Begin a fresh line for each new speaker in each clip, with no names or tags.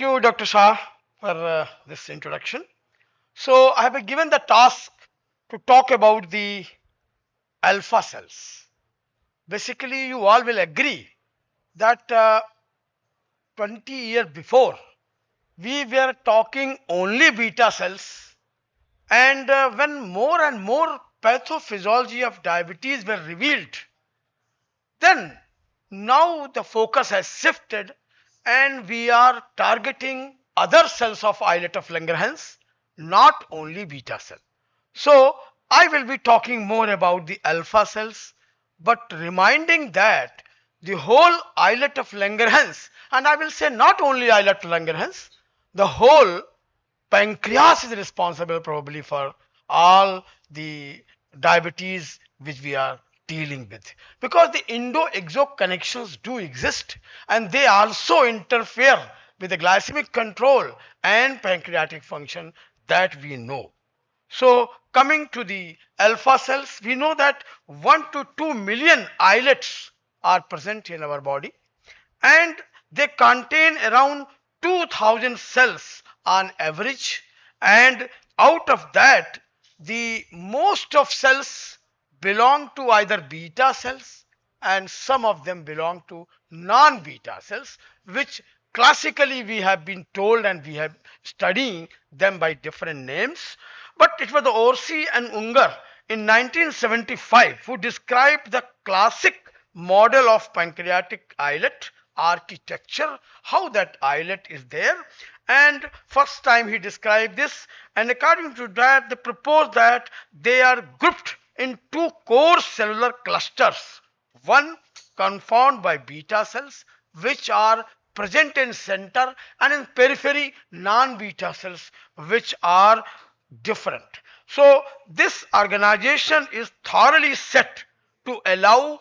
Thank you, Dr. Shah, for this introduction. So, I have been given the task to talk about the alpha cells. Basically, you all will agree that 20 years before, we were talking only beta cells, and when more and more pathophysiology of diabetes were revealed, then now the focus has shifted and we are targeting other cells of islet of Langerhans, not only beta cell. So I will be talking more about the alpha cells, but reminding that the whole islet of Langerhans, and I will say not only islet of Langerhans, the whole pancreas is responsible probably for all the diabetes which we are dealing with, because the indo-exo connections do exist and they also interfere with the glycemic control and pancreatic function that we know. So coming to the alpha cells, we know that 1 to 2 million islets are present in our body and they contain around 2000 cells on average, and out of that the most of cells belong to either beta cells and some of them belong to non-beta cells, which classically we have been told and we have studying them by different names. But it was the Orsi and Unger in 1975 who described the classic model of pancreatic islet architecture, how that islet is there, and first time he described this, and according to that they proposed that they are grouped in two core cellular clusters, one confounded by beta cells which are present in center, and in periphery non-beta cells which are different. So this organization is thoroughly set to allow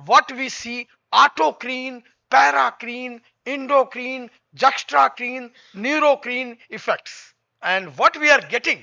what we see: autocrine, paracrine, endocrine, juxtacrine, neurocrine effects. And what we are getting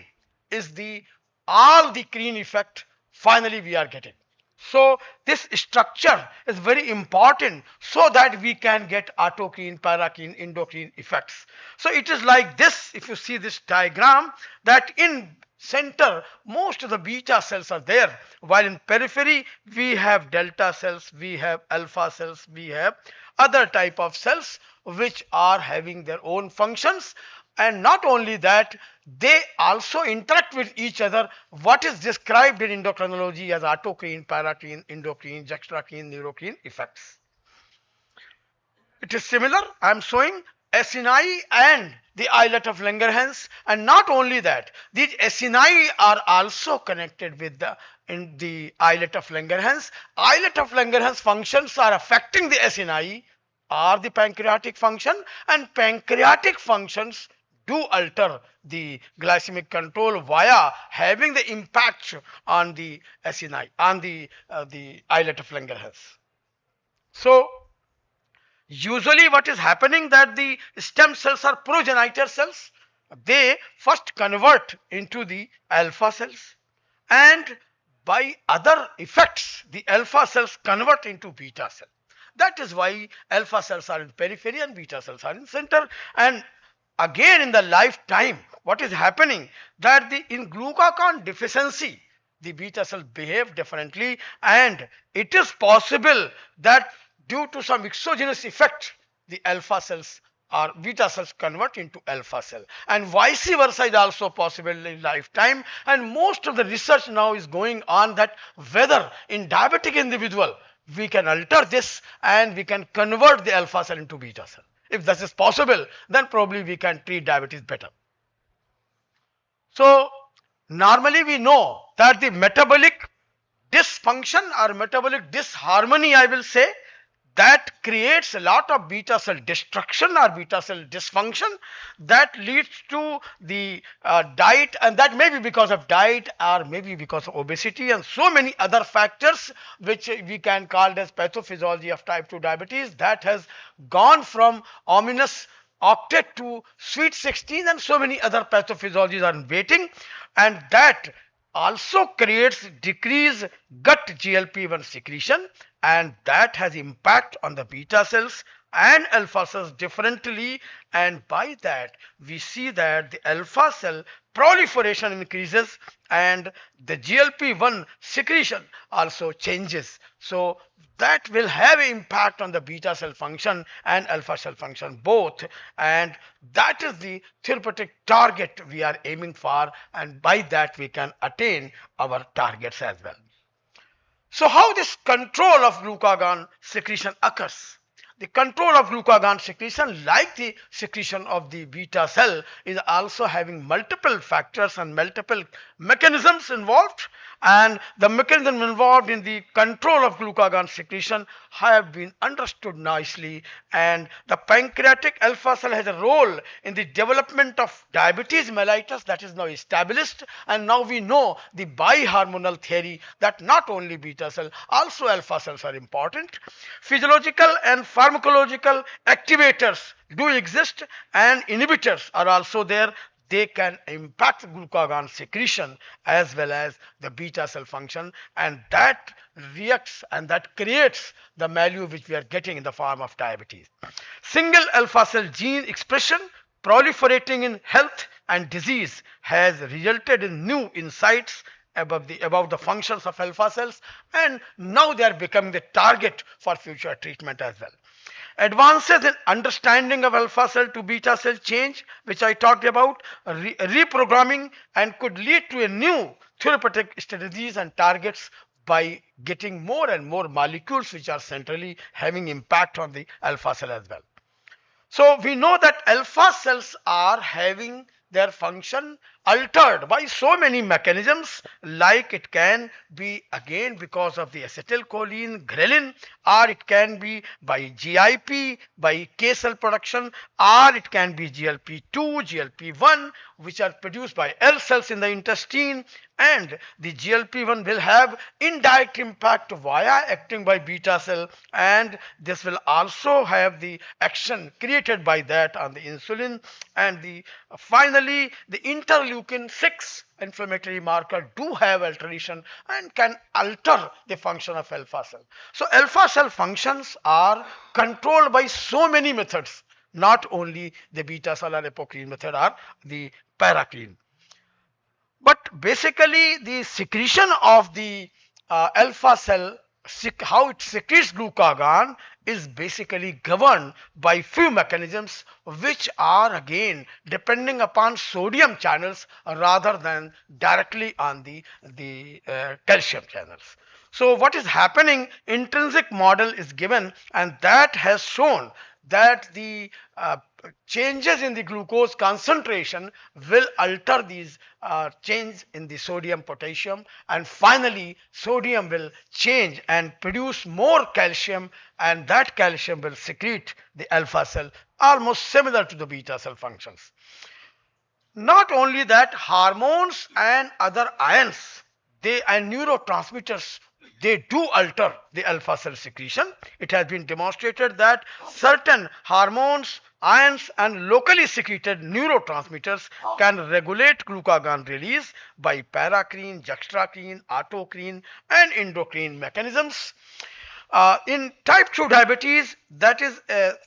is the all the crine effect finally we are getting. So this structure is very important so that we can get autocrine, paracrine, endocrine effects. So it is like this, if you see this diagram, that in center most of the beta cells are there, while in periphery we have delta cells, we have alpha cells, we have other type of cells which are having their own functions. And not only that, they also interact with each other, what is described in endocrinology as autocrine, paracrine, endocrine, juxtacrine, neurocrine effects. It is similar. I am showing acini and the islet of Langerhans, and not only that, these acini are also connected with the islet of Langerhans. Islet of Langerhans functions are affecting the acini or the pancreatic function, and pancreatic functions do alter the glycemic control via having the impact on the acini, on the islet of Langerhans. So usually what is happening, that the stem cells are progenitor cells. They first convert into the alpha cells, and by other effects the alpha cells convert into beta cell. That is why alpha cells are in periphery and beta cells are in center. And again in the lifetime what is happening, that in glucagon deficiency the beta cells behave differently, and it is possible that due to some exogenous effect the alpha cells or beta cells convert into alpha cell, and vice versa is also possible in lifetime. And most of the research now is going on that whether in diabetic individual we can alter this and we can convert the alpha cell into beta cell. If this is possible, then probably we can treat diabetes better. So normally we know that the metabolic dysfunction or metabolic disharmony, I will say, that creates a lot of beta cell destruction or beta cell dysfunction, that leads to the diet, and that may be because of diet or maybe because of obesity and so many other factors which we can call as pathophysiology of type 2 diabetes, that has gone from ominous octet to sweet 16, and so many other pathophysiologies are in waiting, and that also creates decreased gut GLP-1 secretion, and that has impact on the beta cells and alpha cells differently, and by that we see that the alpha cell proliferation increases and the GLP-1 secretion also changes. So that will have an impact on the beta cell function and alpha cell function both, and that is the therapeutic target we are aiming for, and by that we can attain our targets as well. So how this control of glucagon secretion occurs? The control of glucagon secretion, like the secretion of the beta cell, is also having multiple factors and multiple mechanisms involved, and the mechanism involved in the control of glucagon secretion have been understood nicely, and the pancreatic alpha cell has a role in the development of diabetes mellitus, that is now established, and now we know the bihormonal theory that not only beta cell, also alpha cells are important. Physiological and pharmacological activators do exist, and inhibitors are also there. They can impact glucagon secretion as well as the beta cell function, and that reacts and that creates the milieu which we are getting in the form of diabetes. Single alpha cell gene expression proliferating in health and disease has resulted in new insights about the functions of alpha cells, and now they are becoming the target for future treatment as well. Advances in understanding of alpha cell to beta cell change, which I talked about, reprogramming, and could lead to a new therapeutic strategies and targets by getting more and more molecules which are centrally having impact on the alpha cell as well. So we know that alpha cells are having their function altered by so many mechanisms, like it can be again because of the acetylcholine, ghrelin, or it can be by GIP, by K cell production, or it can be GLP-2, GLP-1, which are produced by L cells in the intestine, and the GLP-1 will have indirect impact via acting by beta cell, and this will also have the action created by that on the insulin, and finally the interleukin 6 inflammatory marker do have alteration and can alter the function of alpha cell. So alpha cell functions are controlled by so many methods, not only the beta cell or apocrine method or the paracrine. But basically the secretion of the alpha cell, how it secretes glucagon, is basically governed by few mechanisms which are again depending upon sodium channels rather than directly on the calcium channels. So what is happening, intrinsic model is given, and that has shown that the changes in the glucose concentration will alter these change in the sodium potassium, and finally sodium will change and produce more calcium, and that calcium will secrete the alpha cell, almost similar to the beta cell functions. Not only that, hormones and other ions and neurotransmitters, they do alter the alpha cell secretion. It has been demonstrated that certain hormones, ions, and locally secreted neurotransmitters can regulate glucagon release by paracrine, juxtacrine, autocrine, and endocrine mechanisms. In type 2 diabetes, that is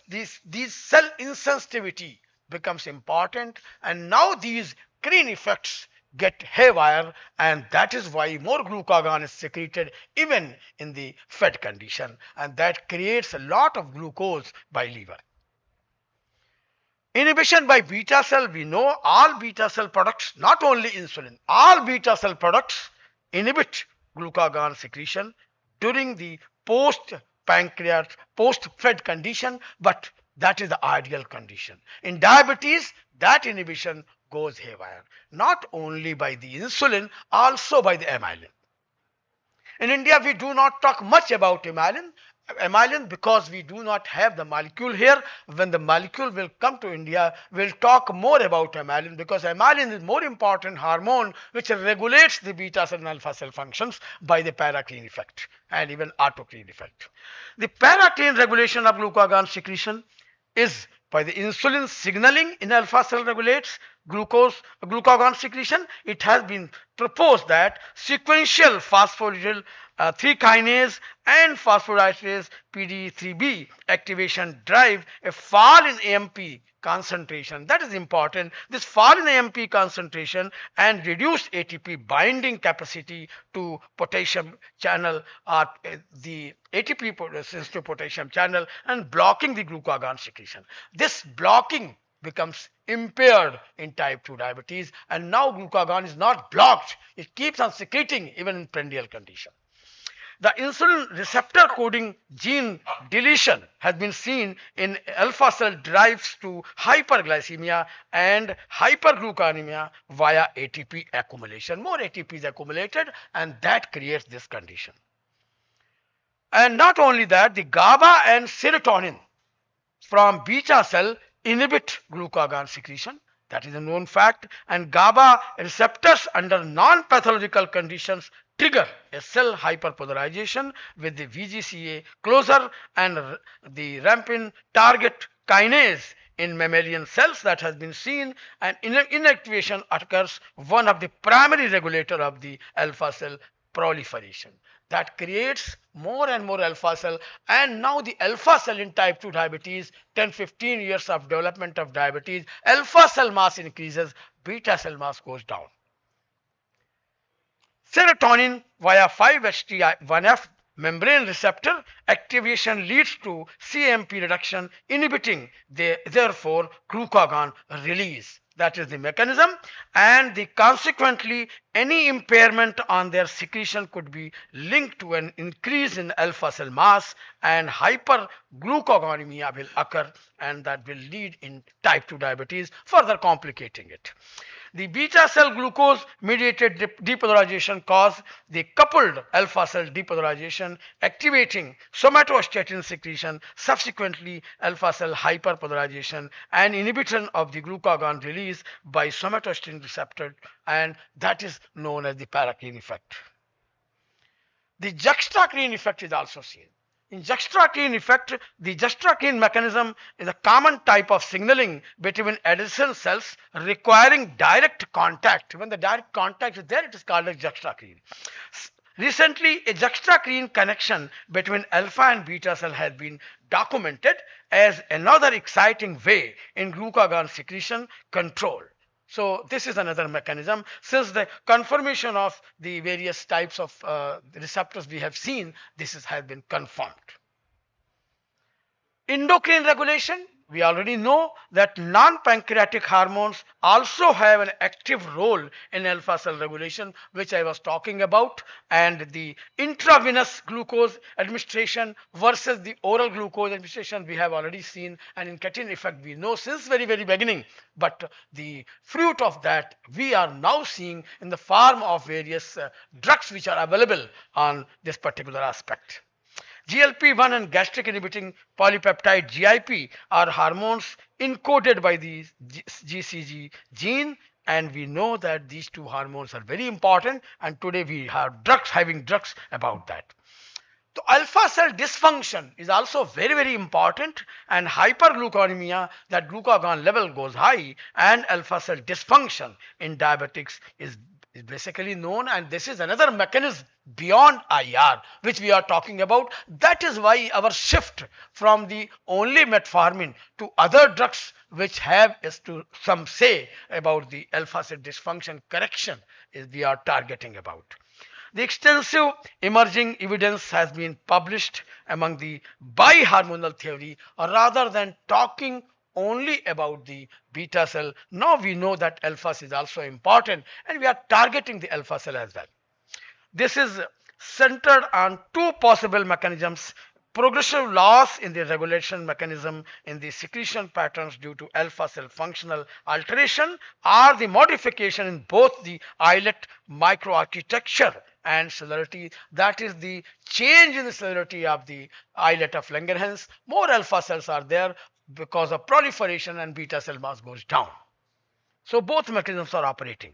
these cell insensitivity becomes important, and now these crine effects get haywire, and that is why more glucagon is secreted even in the fed condition, and that creates a lot of glucose by liver. Inhibition by beta cell, we know all beta cell products, not only insulin, all beta cell products inhibit glucagon secretion during the post pancreas, post fed condition, but that is the ideal condition. In diabetes, that inhibition goes haywire, not only by the insulin, also by the amylin. In India, we do not talk much about amylin because we do not have the molecule here. When the molecule will come to India, we'll talk more about amylin, because amylin is more important hormone which regulates the beta cell and alpha cell functions by the paracrine effect and even autocrine effect. The paracrine regulation of glucagon secretion is by the insulin signaling in alpha cell regulates glucagon secretion. It has been proposed that sequential phospholipid 3 kinase and phosphodiesterase PD3B activation drive a fall in AMP concentration. That is important. This fall in AMP concentration and reduced ATP binding capacity to potassium channel or the ATP sensitive potassium channel and blocking the glucagon secretion. This blocking becomes impaired in type 2 diabetes, and now glucagon is not blocked. It keeps on secreting even in prandial condition. The insulin receptor coding gene deletion has been seen in alpha cell drives to hyperglycemia and hyperglucanemia via ATP accumulation. More ATP is accumulated and that creates this condition. And not only that, the GABA and serotonin from beta cell inhibit glucagon secretion. That is a known fact. And GABA receptors under non-pathological conditions trigger a cell hyperpolarization with the VGCA closer and the ramping target kinase in mammalian cells that has been seen, and inactivation occurs, one of the primary regulator of the alpha cell proliferation. That creates more and more alpha cell, and now the alpha cell in type 2 diabetes, 10-15 years of development of diabetes, alpha cell mass increases, beta cell mass goes down. Serotonin via 5-HT1F membrane receptor activation leads to CMP reduction, inhibiting therefore glucagon release. That is the mechanism, and consequently any impairment on their secretion could be linked to an increase in alpha cell mass, and hyperglucagonemia will occur, and that will lead in type 2 diabetes, further complicating it. The beta cell glucose mediated depolarization cause the coupled alpha cell depolarization, activating somatostatin secretion, subsequently alpha cell hyperpolarization and inhibition of the glucagon release by somatostatin receptor, and that is known as the paracrine effect. The juxtacrine effect is also seen. In juxtacrine effect, the juxtacrine mechanism is a common type of signaling between adjacent cells requiring direct contact. When the direct contact is there, it is called as juxtacrine. Recently, a juxtacrine connection between alpha and beta cell has been documented as another exciting way in glucagon secretion control. So this is another mechanism. Since the conformation of the various types of receptors we have seen, this has been confirmed. Endocrine regulation, we already know that non-pancreatic hormones also have an active role in alpha cell regulation, which I was talking about, and the intravenous glucose administration versus the oral glucose administration we have already seen, and in incretin effect we know since very beginning, but the fruit of that we are now seeing in the form of various drugs which are available on this particular aspect. GLP-1 and gastric inhibiting polypeptide GIP are hormones encoded by the GCG gene, and we know that these two hormones are very important, and today we have having drugs about that. So alpha cell dysfunction is also very important, and hyperglucanemia, that glucagon level goes high, and alpha cell dysfunction in diabetics is basically known, and this is another mechanism beyond IR which we are talking about. That is why our shift from the only metformin to other drugs which have some say about the alpha cell dysfunction correction is we are targeting about. The extensive emerging evidence has been published among the bihormonal theory, or rather than talking only about the beta cell. Now we know that alpha cell is also important, and we are targeting the alpha cell as well. This is centered on two possible mechanisms: progressive loss in the regulation mechanism in the secretion patterns due to alpha cell functional alteration, or the modification in both the islet microarchitecture and cellularity, that is the change in the cellularity of the islet of Langerhans. More alpha cells are there because of proliferation, and beta cell mass goes down. So both mechanisms are operating.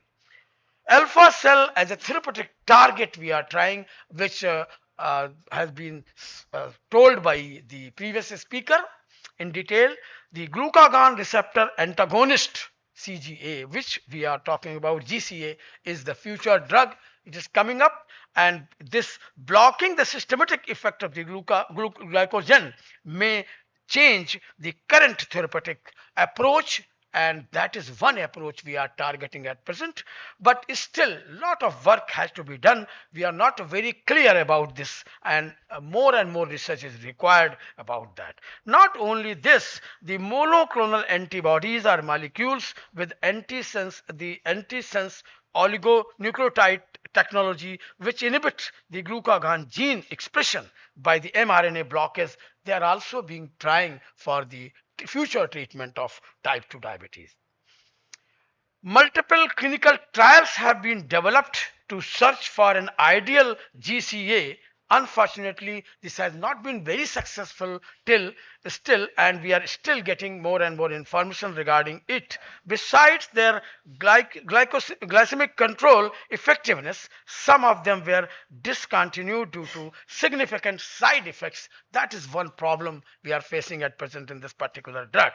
Alpha cell as a therapeutic target we are trying, which has been told by the previous speaker in detail. The glucagon receptor antagonist CGA, which we are talking about. GCA is the future drug. It is coming up, and this blocking the systematic effect of the glycogen may change the current therapeutic approach, and that is one approach we are targeting at present. But still a lot of work has to be done. We are not very clear about this, and more research is required about that. Not only this, the monoclonal antibodies are molecules with the antisense oligonucleotide technology, which inhibit the glucagon gene expression by the mRNA blockage. They are also being trying for the future treatment of type 2 diabetes. Multiple clinical trials have been developed to search for an ideal GCA. Unfortunately, this has not been very successful till still, and we are still getting more and more information regarding it. Besides their glycemic control effectiveness, some of them were discontinued due to significant side effects. That is one problem we are facing at present in this particular drug.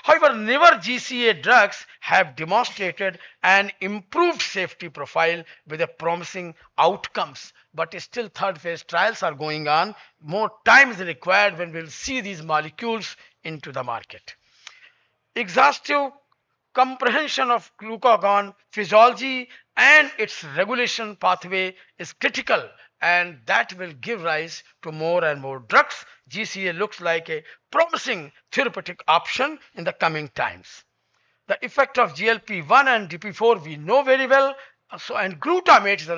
However, newer GCA drugs have demonstrated an improved safety profile with a promising outcomes, but still third phase trials are going on. More time is required when we'll see these molecules into the market. Exhaustive comprehension of glucagon physiology and its regulation pathway is critical, and that will give rise to more and more drugs. GCA looks like a promising therapeutic option in the coming times. The effect of GLP-1 and DP4 we know very well. And glutamate is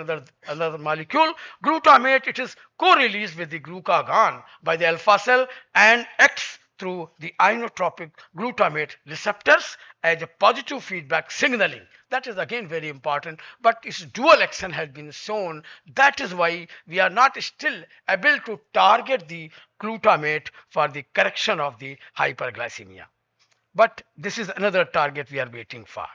another molecule. Glutamate, it is co-released with the glucagon by the alpha cell and acts through the inotropic glutamate receptors as a positive feedback signaling. That is again very important, but its dual action has been shown. That is why we are not still able to target the glutamate for the correction of the hyperglycemia. But this is another target we are waiting for.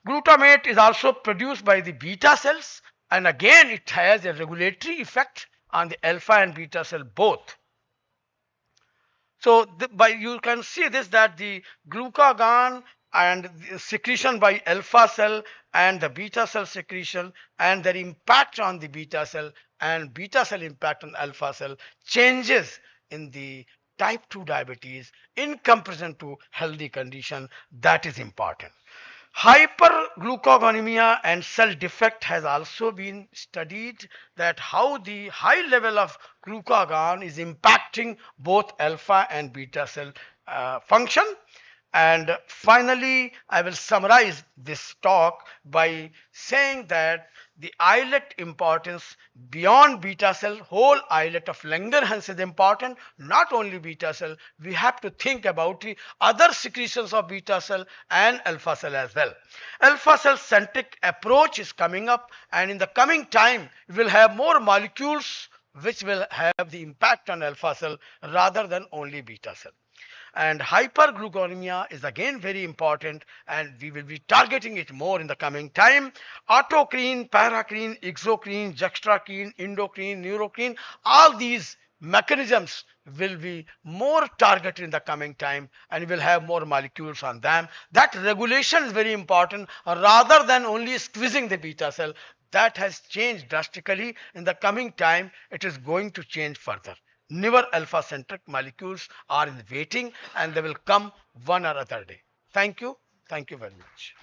Glutamate is also produced by the beta cells, and again it has a regulatory effect on the alpha and beta cell both. So you can see this, that the glucagon and the secretion by alpha cell and the beta cell secretion and their impact on the beta cell and beta cell impact on alpha cell changes in the type 2 diabetes in comparison to healthy condition. That is important. Hyperglucagonemia and cell defect has also been studied, that how the high level of glucagon is impacting both alpha and beta cell function. And finally, I will summarize this talk by saying that the islet importance beyond beta cell, whole islet of Langerhans is important. Not only beta cell, we have to think about the other secretions of beta cell and alpha cell as well. Alpha cell centric approach is coming up, and in the coming time we will have more molecules which will have the impact on alpha cell rather than only beta cell. And hyperglucanemia is again very important, and we will be targeting it more in the coming time. Autocrine, paracrine, exocrine, juxtacrine, endocrine, neurocrine, all these mechanisms will be more targeted in the coming time, and we will have more molecules on them. That regulation is very important rather than only squeezing the beta cell. That has changed drastically. In the coming time, it is going to change further. Newer alpha centric molecules are in waiting, and they will come one or other day. Thank you. Thank you very much.